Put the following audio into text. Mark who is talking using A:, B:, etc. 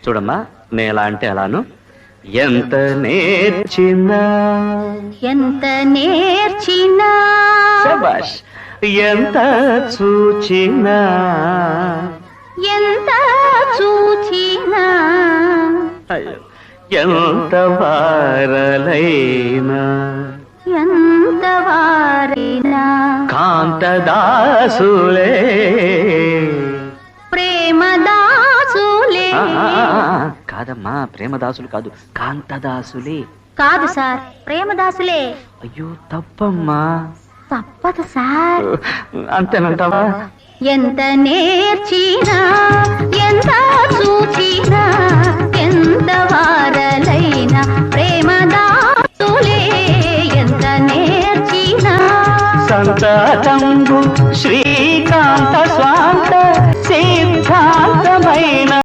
A: చూడమ్మా నేను ఎలా అంటే అలాను. ఎంత నేర్చినా శభాష్, ఎంత చూచినా అయ్యో, ఎంత వారలైనా కాంతదాసులే కాదమ్మా, ప్రేమదాసులు కాదు, కాంతదాసులే.
B: కాదు సార్, ప్రేమదాసులే.
A: అయ్యో తప్పమ్మా.
B: తప్పదు సార్.
A: అంతేనంటావా?
B: ఎంత నేర్చినా, ఎంత చూచినా, ఎంత వారలైనా ప్రేమదాసులే. ఎంత నేర్చినా
A: సంతాతంబు శ్రీ